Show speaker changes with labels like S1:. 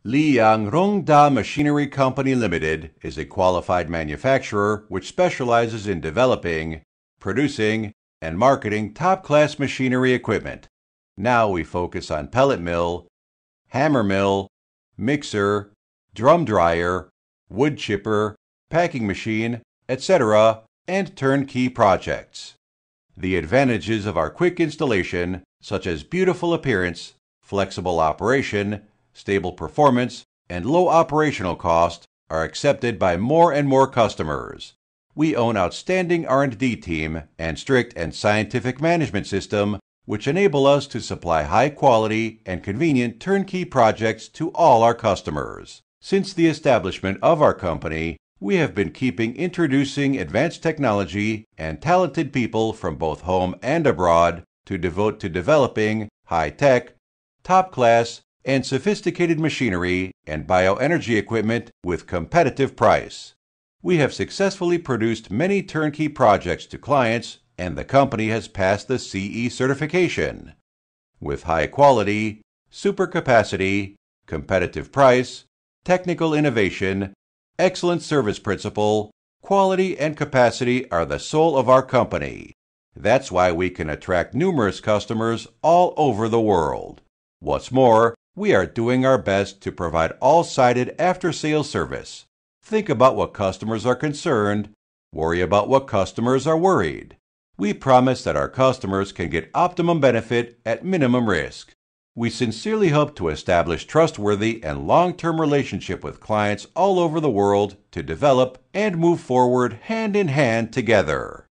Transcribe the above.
S1: Liyang Rongda Machinery Company Limited is a qualified manufacturer which specializes in developing, producing, and marketing top-class machinery equipment. Now we focus on pellet mill, hammer mill, mixer, drum dryer, wood chipper, packing machine, etc., and turnkey projects. The advantages of our quick installation, such as beautiful appearance, flexible operation, stable performance, and low operational cost, are accepted by more and more customers. We own outstanding R&D team and strict and scientific management system, which enable us to supply high-quality and convenient turnkey projects to all our customers. Since the establishment of our company, we have been introducing advanced technology and talented people from both home and abroad to devote to developing high-tech, top-class, and sophisticated machinery and bioenergy equipment with competitive price. We have successfully produced many turnkey projects to clients, and the company has passed the CE certification. With high quality, super capacity, competitive price, technical innovation, excellent service principle, quality and capacity are the soul of our company. That's why we can attract numerous customers all over the world. What's more, we are doing our best to provide all-sided after-sales service. Think about what customers are concerned, worry about what customers are worried. We promise that our customers can get optimum benefit at minimum risk. We sincerely hope to establish trustworthy and long-term relationship with clients all over the world to develop and move forward hand in hand together.